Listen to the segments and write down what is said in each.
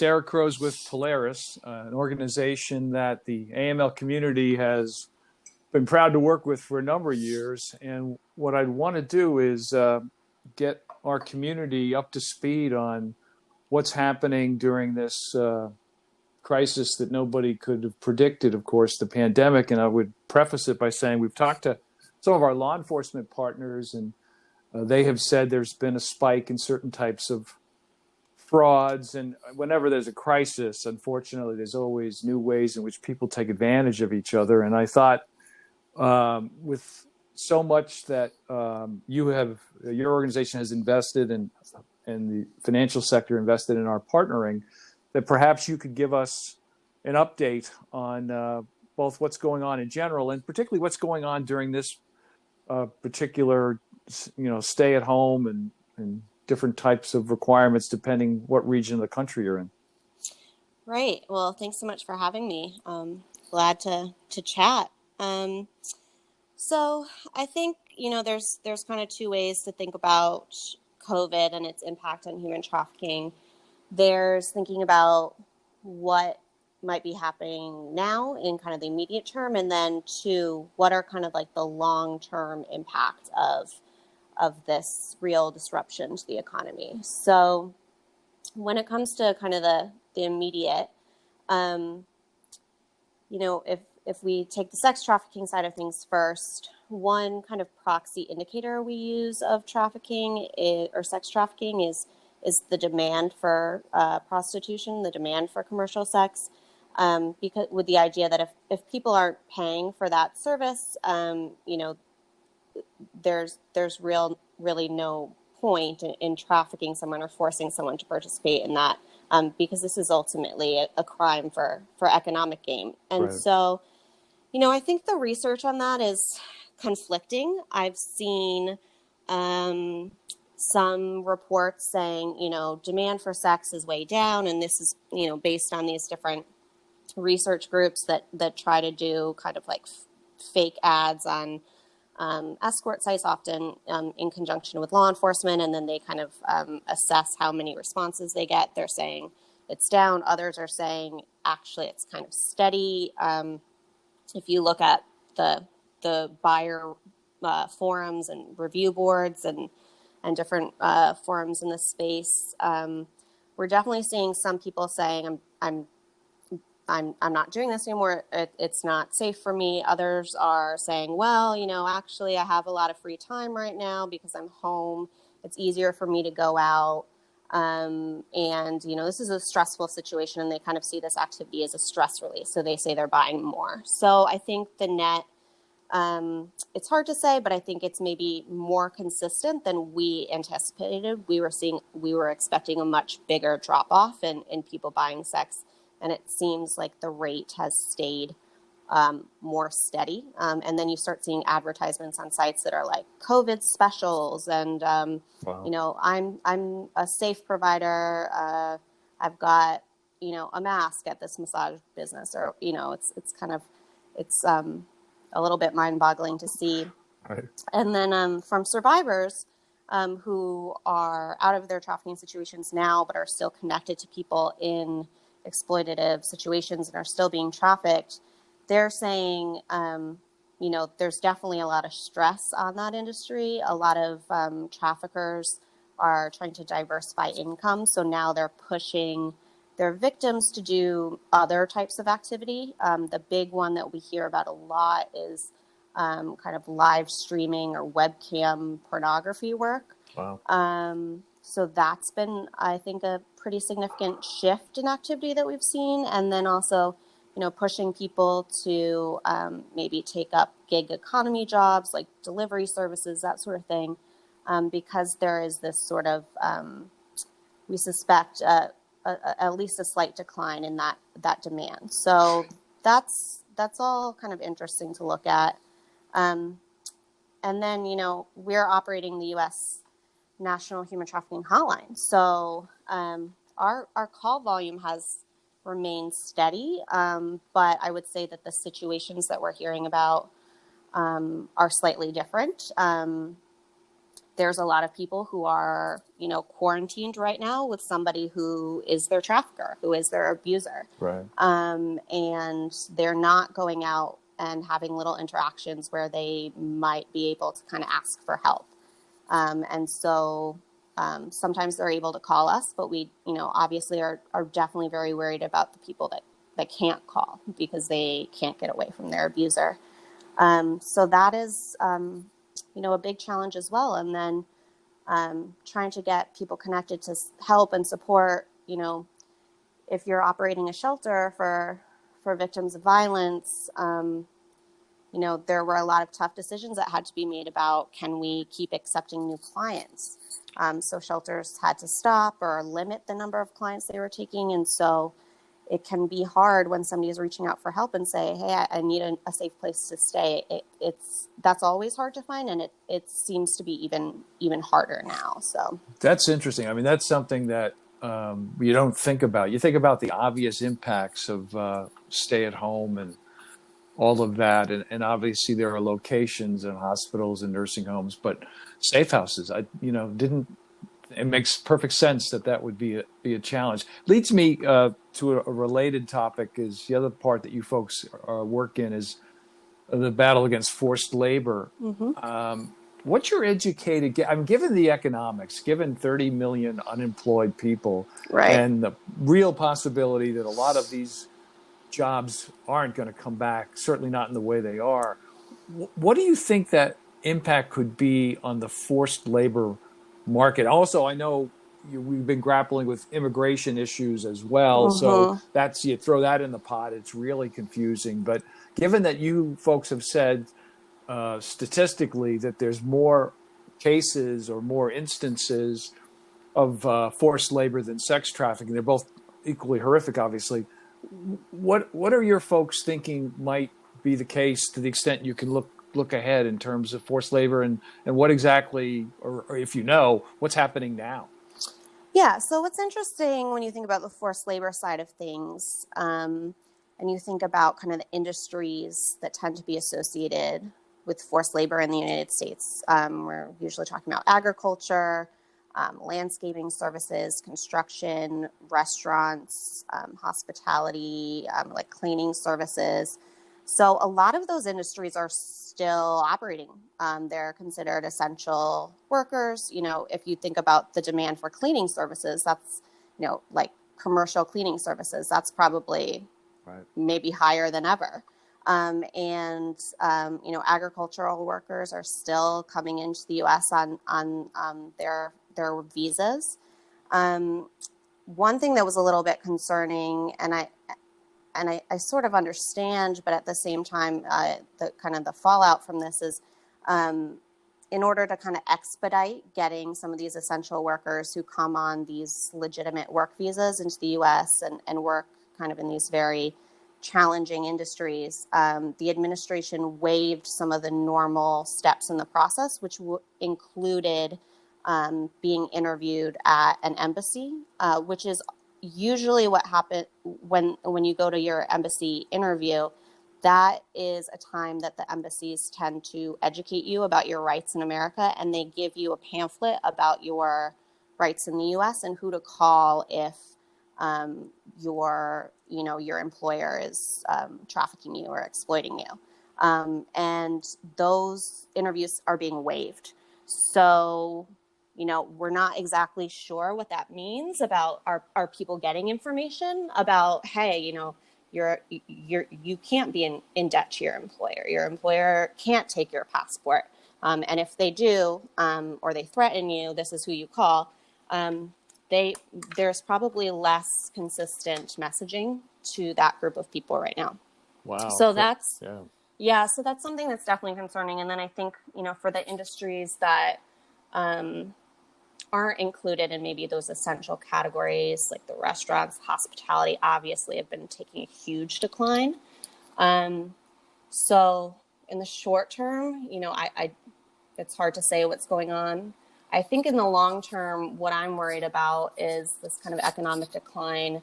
Sara Crowe's with Polaris, an organization that the AML community has been proud to work with for a number of years. And what I'd want to do is get our community up to speed on what's happening during this crisis that nobody could have predicted, of course, the pandemic. And I would preface it by saying we've talked to some of our law enforcement partners, and they have said there's been a spike in certain types of frauds. And whenever there's a crisis, unfortunately, there's always new ways in which people take advantage of each other. And I thought with so much that your organization has invested in, and the financial sector invested in our partnering, that perhaps you could give us an update on both what's going on in general and particularly what's going on during this particular, stay at home and different types of requirements depending what region of the country you're in. Right. Well, thanks so much for having me. Glad to chat. So I think, there's kind of two ways to think about COVID and its impact on human trafficking. There's thinking about what might be happening now in kind of the immediate term, and then two, what are kind of like the long-term impact of this real disruption to the economy. So when it comes to kind of the immediate, if we take the sex trafficking side of things first, one kind of proxy indicator we use of trafficking or sex trafficking is the demand for prostitution, the demand for commercial sex, because with the idea that if people aren't paying for that service, there's really no point in trafficking someone or forcing someone to participate in that, because this is ultimately a crime for economic gain. And Right. So, I think the research on that is conflicting. I've seen some reports saying, demand for sex is way down, and this is, based on these different research groups that try to do kind of like fake ads on escort sites, often in conjunction with law enforcement, and then they kind of assess how many responses they get. They're saying it's down. Others are saying actually it's kind of steady. If you look at the buyer forums and review boards and different forums in this space, we're definitely seeing some people saying I'm not doing this anymore. It's not safe for me. Others are saying, well, actually I have a lot of free time right now because I'm home. It's easier for me to go out. And, this is a stressful situation, and they kind of see this activity as a stress release. So they say they're buying more. So I think the net, it's hard to say, but I think it's maybe more consistent than we anticipated. We were expecting a much bigger drop off in people buying sex. And it seems like the rate has stayed more steady. And then you start seeing advertisements on sites that are like COVID specials and, Wow. I'm a safe provider. I've got, a mask at this massage business, or, it's kind of, it's a little bit mind boggling to see. Right. And then from survivors who are out of their trafficking situations now, but are still connected to people in exploitative situations and are still being trafficked, they're saying, there's definitely a lot of stress on that industry. A lot of traffickers are trying to diversify income. So now they're pushing their victims to do other types of activity. The big one that we hear about a lot is kind of live streaming or webcam pornography work. Wow. So that's been, I think, a pretty significant shift in activity that we've seen. And then also, pushing people to maybe take up gig economy jobs like delivery services, that sort of thing, because there is this sort of, we suspect, at least a slight decline in that demand. So that's all kind of interesting to look at. And then, we're operating the U.S. National Human Trafficking Hotline. So our call volume has remained steady, but I would say that the situations that we're hearing about are slightly different. there's a lot of people who are, quarantined right now with somebody who is their trafficker, who is their abuser. Right. And they're not going out and having little interactions where they might be able to kind of ask for help. And so sometimes they're able to call us, but we, obviously are definitely very worried about the people that can't call because they can't get away from their abuser. So that is, a big challenge as well. And then trying to get people connected to help and support, if you're operating a shelter for victims of violence, there were a lot of tough decisions that had to be made about, can we keep accepting new clients? So shelters had to stop or limit the number of clients they were taking. And so it can be hard when somebody is reaching out for help and say, hey, I need a safe place to stay. That's always hard to find. And it seems to be even harder now. So that's interesting. I mean, that's something that you don't think about. You think about the obvious impacts of stay at home and all of that. And obviously there are locations and hospitals and nursing homes, but safe houses, it makes perfect sense that would be a challenge. Leads me to a related topic is the other part that you folks work in is the battle against forced labor. mm-hmm. What's your educated, given the economics, given 30 million unemployed people, Right. and the real possibility that a lot of these jobs aren't going to come back, certainly not in the way they are, what do you think that impact could be on the forced labor market? Also, I know we've been grappling with immigration issues as well. Mm-hmm. So you throw that in the pot, it's really confusing. But given that you folks have said statistically that there's more cases or more instances of forced labor than sex trafficking, they're both equally horrific, obviously. What are your folks thinking might be the case, to the extent you can look ahead in terms of forced labor, and what exactly, or if you know, what's happening now? Yeah, so what's interesting when you think about the forced labor side of things, and you think about kind of the industries that tend to be associated with forced labor in the United States, we're usually talking about agriculture, landscaping services, construction, restaurants, hospitality, like cleaning services. So a lot of those industries are still operating. They're considered essential workers. If you think about the demand for cleaning services, that's, like commercial cleaning services, that's probably Right. maybe higher than ever. Agricultural workers are still coming into the U.S. on their visas. One thing that was a little bit concerning, and I sort of understand, but at the same time, the fallout from this is, in order to kind of expedite getting some of these essential workers who come on these legitimate work visas into the U.S. and work kind of in these very challenging industries, the administration waived some of the normal steps in the process, which included being interviewed at an embassy, which is usually what happens when you go to your embassy interview. That is a time that the embassies tend to educate you about your rights in America, and they give you a pamphlet about your rights in the U.S. and who to call if your employer is trafficking you or exploiting you. And those interviews are being waived. So, we're not exactly sure what that means about our people getting information about, hey, you can't be in debt to your employer. Your employer can't take your passport. And if they do, or they threaten you, this is who you call. There's probably less consistent messaging to that group of people right now. Wow. So that's so that's something that's definitely concerning. And then I think, for the industries that aren't included in maybe those essential categories, like the restaurants, hospitality, obviously have been taking a huge decline. So in the short term, it's hard to say what's going on. I think in the long term, what I'm worried about is this kind of economic decline.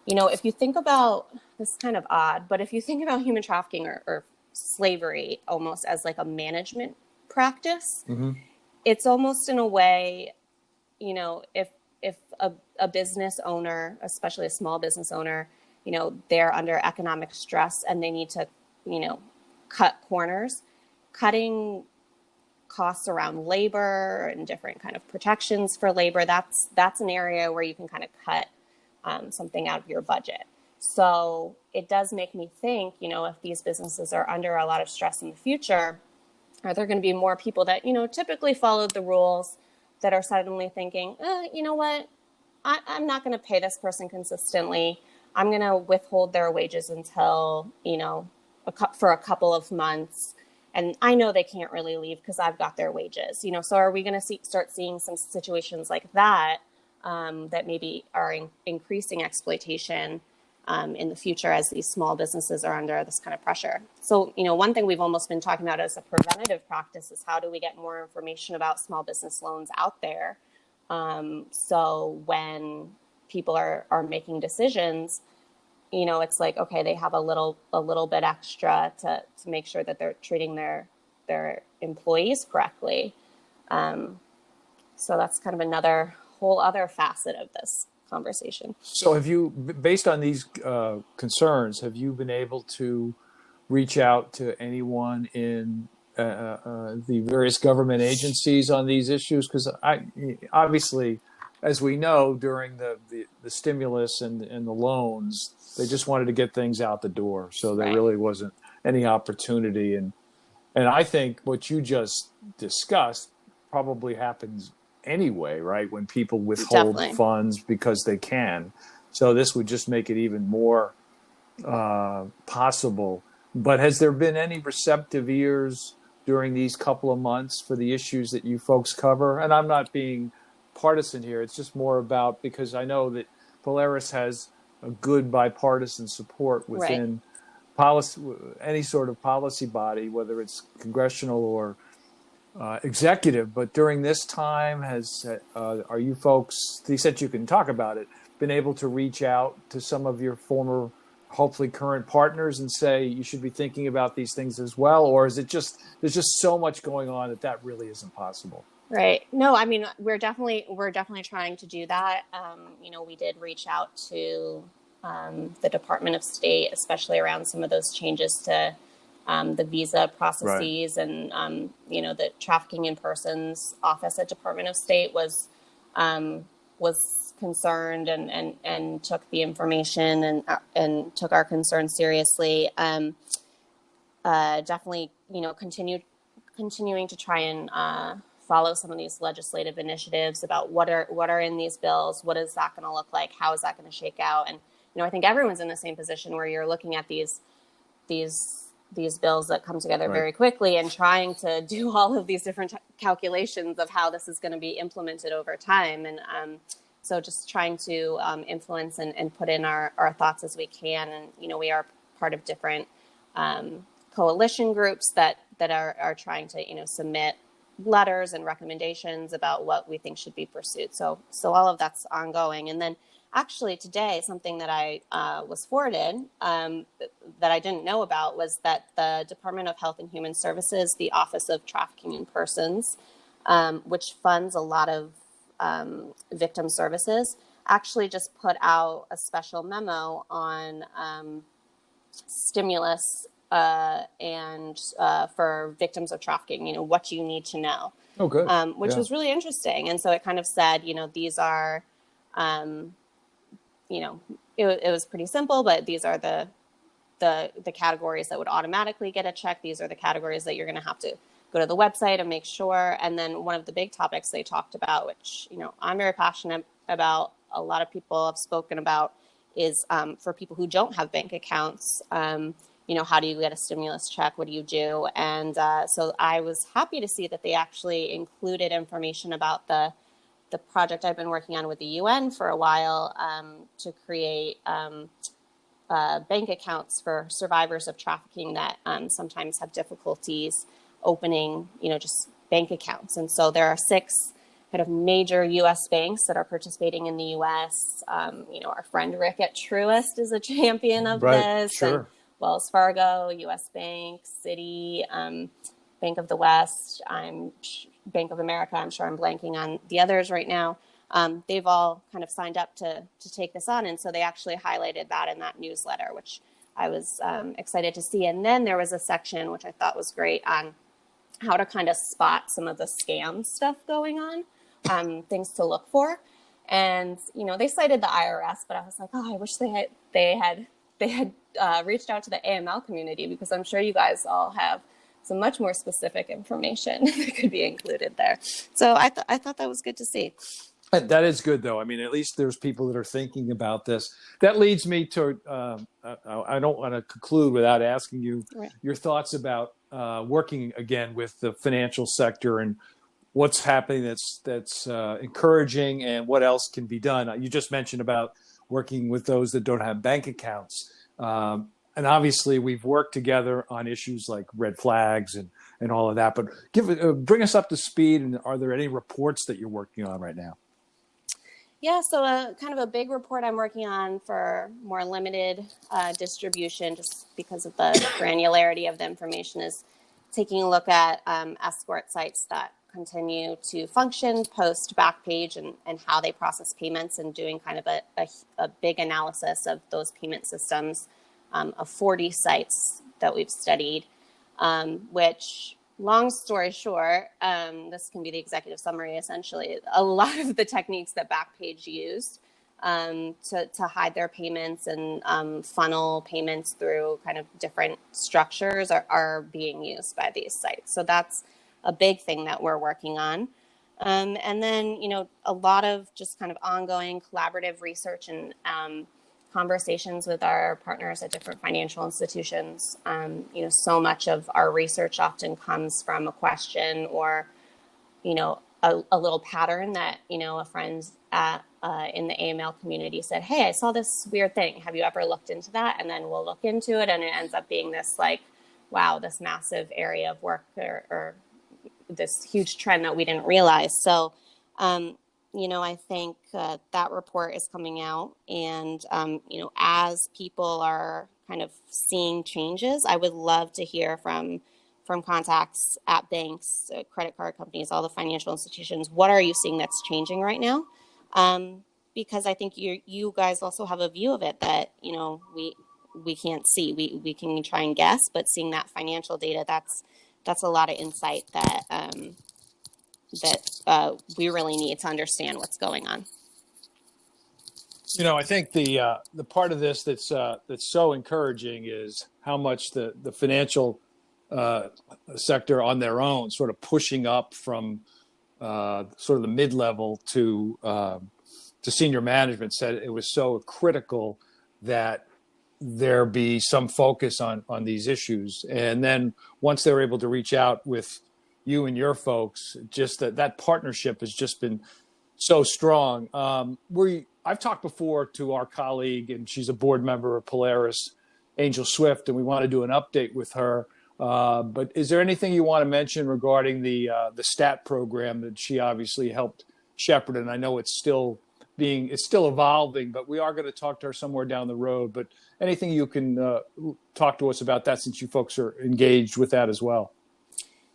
If you think about, this is kind of odd, but if you think about human trafficking or slavery almost as like a management practice, Mm-hmm. it's almost in a way, if a business owner, especially a small business owner, they're under economic stress and they need to, cut corners, cutting costs around labor and different kind of protections for labor. That's an area where you can kind of cut something out of your budget. So it does make me think, if these businesses are under a lot of stress in the future, are there going to be more people that, typically followed the rules that are suddenly thinking, you know what, I'm not going to pay this person consistently. I'm going to withhold their wages until, for a couple of months. And I know they can't really leave because I've got their wages. So are we going to start seeing some situations like that that maybe are increasing exploitation in the future as these small businesses are under this kind of pressure? So, one thing we've almost been talking about as a preventative practice is how do we get more information about small business loans out there? So when people are making decisions, it's like, okay, they have a little bit extra to make sure that they're treating their employees correctly. So that's kind of another whole other facet of this conversation. So have you, based on these concerns, have you been able to reach out to anyone in the various government agencies on these issues? Because obviously, as we know, during the stimulus and the loans, they just wanted to get things out the door. So there really wasn't any opportunity. And I think what you just discussed probably happens anyway, right? When people withhold funds because they can. So this would just make it even more possible. But has there been any receptive ears during these couple of months for the issues that you folks cover? And I'm not being partisan here. It's just more about, because I know that Polaris has a good bipartisan support within policy, any sort of policy body, whether it's congressional or executive. But during this time, are you folks, to the extent you can talk about it, been able to reach out to some of your former, hopefully current partners and say you should be thinking about these things as well? Or is it just, there's just so much going on that really isn't possible? Right. No, I mean, we're definitely trying to do that. We did reach out to the Department of State, especially around some of those changes to the visa processes, and the Trafficking in Persons office at Department of State was concerned and took the information and took our concerns seriously. Definitely, continuing to try and follow some of these legislative initiatives about what are in these bills, what is that going to look like, how is that going to shake out, and I think everyone's in the same position where you're looking at these bills that come together very quickly and trying to do all of these different calculations of how this is going to be implemented over time. And so just trying to influence and put in our thoughts as we can. And, we are part of different coalition groups that are trying to, submit letters and recommendations about what we think should be pursued. So all of that's ongoing. And then actually today, something that I was forwarded that I didn't know about was that the Department of Health and Human Services, the Office of Trafficking in Persons, which funds a lot of victim services, actually just put out a special memo on stimulus and for victims of trafficking, what you need to know. Oh, good. Which was really interesting. And so it kind of said, these are, it was pretty simple, but these are the categories that would automatically get a check. These are the categories that you're going to have to go to the website and make sure. And then one of the big topics they talked about, which, I'm very passionate about, a lot of people have spoken about, is for people who don't have bank accounts, how do you get a stimulus check? What do you do? And so I was happy to see that they actually included information about the project I've been working on with the UN for a while to create bank accounts for survivors of trafficking that sometimes have difficulties opening, just bank accounts. And so there are 6 kind of major U.S. banks that are participating in the U.S. Our friend Rick at Truist is a champion of this. Sure. And Wells Fargo, U.S. Bank, Citi, Bank of the West. I'm Bank of America. I'm sure I'm blanking on the others right now. They've all kind of signed up to take this on. And so they actually highlighted that in that newsletter, which I was excited to see. And then there was a section, which I thought was great, on how to kind of spot some of the scam stuff going on, things to look for. And, they cited the IRS, but I was like, oh, I wish they had reached out to the AML community, because I'm sure you guys all have some much more specific information that could be included there. So I thought that was good to see. That is good, though. I mean, at least there's people that are thinking about this. That leads me to, I don't want to conclude without asking you your thoughts about working again with the financial sector and what's happening that's encouraging, and what else can be done. You just mentioned about working with those that don't have bank accounts. And obviously we've worked together on issues like red flags and all of that, but bring us up to speed. And are there any reports that you're working on right now? Yeah, so kind of a big report I'm working on for more limited distribution, just because of the granularity of the information, is taking a look at escort sites that continue to function post Backpage, and how they process payments, and doing kind of a big analysis of those payment systems of 40 sites that we've studied, which, long story short, this can be the executive summary, essentially. A lot of the techniques that Backpage used to hide their payments and funnel payments through kind of different structures are being used by these sites. So that's a big thing that we're working on. And then, a lot of just kind of ongoing collaborative research and conversations with our partners at different financial institutions. So much of our research often comes from a question or, a little pattern that, a friend in the AML community said, hey, I saw this weird thing. Have you ever looked into that? And then we'll look into it, and it ends up being this wow, this massive area of work or this huge trend that we didn't realize. So, I think that report is coming out, and, as people are kind of seeing changes, I would love to hear from contacts at banks, credit card companies, all the financial institutions. What are you seeing that's changing right now? Because I think you guys also have a view of it that, we can't see. We can try and guess, but seeing that financial data, that's a lot of insight that we really need to understand what's going on. I think the part of this that's so encouraging is how much the financial sector on their own sort of pushing up from sort of the mid-level to senior management said it was so critical that there be some focus on these issues. And then once they were able to reach out with you and your folks, just that partnership has just been so strong. I've talked before to our colleague, and she's a board member of Polaris, Angel Swift, and we want to do an update with her. But is there anything you want to mention regarding the STAT program that she obviously helped shepherd? And I know it's still evolving, but we are going to talk to her somewhere down the road. But anything you can talk to us about that, since you folks are engaged with that as well?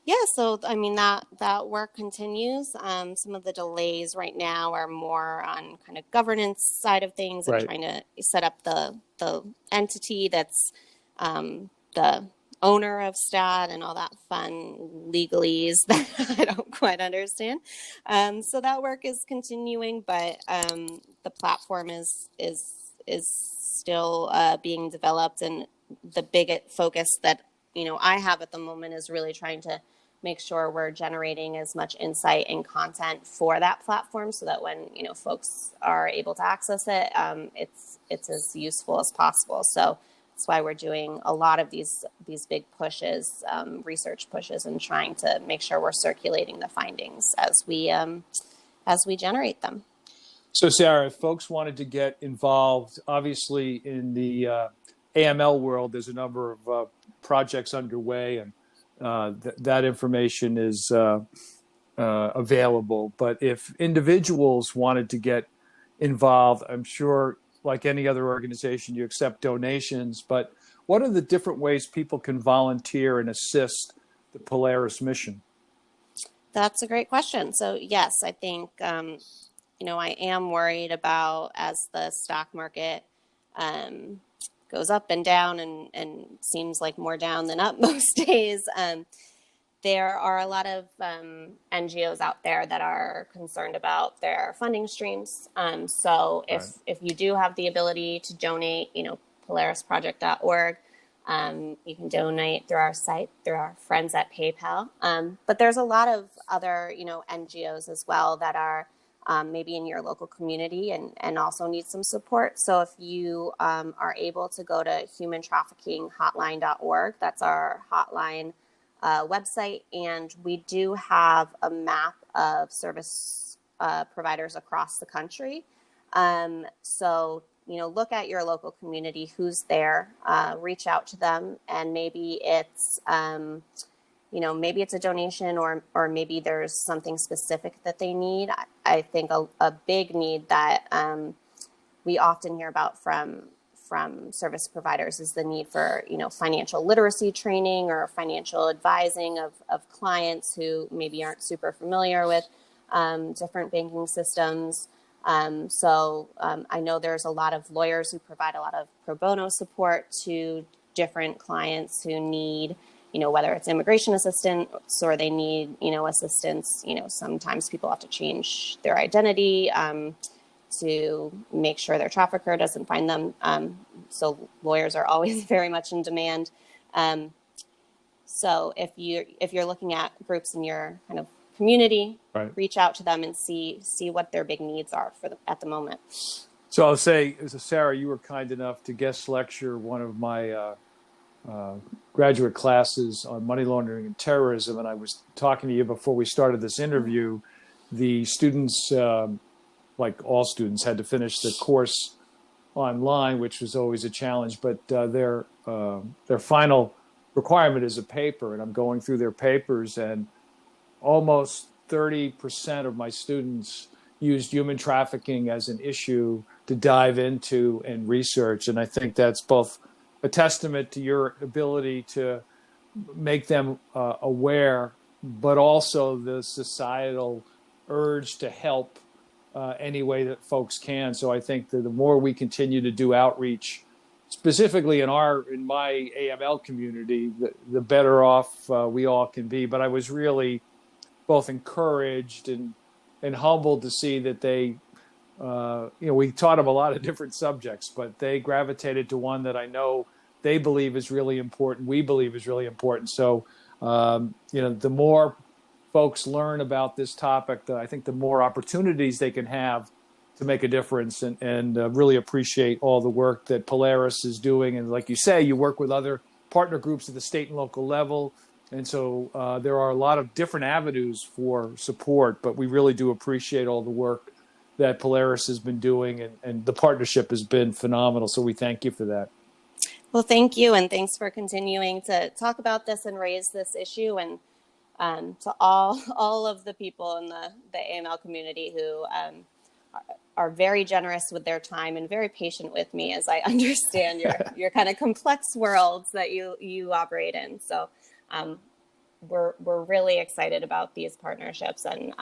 Yeah, so I mean that work continues. Some of the delays right now are more on kind of governance side of things, and trying to set up the entity that's the owner of STAT and all that fun legalese that I don't quite understand. So that work is continuing, but the platform is still being developed, and the big focus that I have at the moment is really trying to make sure we're generating as much insight and content for that platform, so that when folks are able to access it, it's as useful as possible. So that's why we're doing a lot of these big pushes, research pushes, and trying to make sure we're circulating the findings as we generate them. So Sarah, if folks wanted to get involved, obviously in the AML world, there's a number of projects underway, and that information is available. But if individuals wanted to get involved, I'm sure, like any other organization, you accept donations. But what are the different ways people can volunteer and assist the Polaris mission? That's a great question. So yes, I think, I am worried about as the stock market goes up and down and seems like more down than up most days. There are a lot of NGOs out there that are concerned about their funding streams. So if you do have the ability to donate, polarisproject.org, you can donate through our site, through our friends at PayPal. But there's a lot of other, NGOs as well that are maybe in your local community and also need some support. So if you are able to go to humantraffickinghotline.org, that's our hotline website, and we do have a map of service providers across the country. So, look at your local community, who's there, reach out to them, and maybe it's, maybe it's a donation or maybe there's something specific that they need. I think a big need that we often hear about from service providers is the need for, financial literacy training or financial advising of clients who maybe aren't super familiar with different banking systems. So I know there's a lot of lawyers who provide a lot of pro bono support to different clients who need, whether it's immigration assistance or they need, assistance. Sometimes people have to change their identity to make sure their trafficker doesn't find them. So lawyers are always very much in demand. So if you're looking at groups in your kind of community, right, reach out to them and see what their big needs are at the moment. So I'll say, Sara, you were kind enough to guest lecture one of my graduate classes on money laundering and terrorism, and I was talking to you before we started this interview. The students, like all students, had to finish the course online, which was always a challenge, but their final requirement is a paper, and I'm going through their papers, and almost 30% of my students used human trafficking as an issue to dive into and research. And I think that's both a testament to your ability to make them aware, but also the societal urge to help any way that folks can. So I think that the more we continue to do outreach, specifically in my AML community, the better off we all can be. But I was really both encouraged and humbled to see that they, we taught them a lot of different subjects, but they gravitated to one that I know they believe is really important. We believe is really important. So, the more folks learn about this topic, I think the more opportunities they can have to make a difference, and really appreciate all the work that Polaris is doing. And like you say, you work with other partner groups at the state and local level. And so there are a lot of different avenues for support, but we really do appreciate all the work that Polaris has been doing, and the partnership has been phenomenal. So we thank you for that. Well, thank you. And thanks for continuing to talk about this and raise this issue. And to all of the people in the AML community who are very generous with their time and very patient with me as I understand your kind of complex worlds that you operate in. So we're really excited about these partnerships, and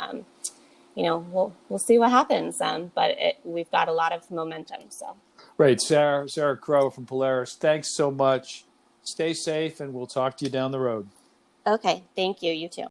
we'll see what happens. But we've got a lot of momentum. So great, Sara Crowe from Polaris. Thanks so much. Stay safe, and we'll talk to you down the road. Okay, thank you. You too.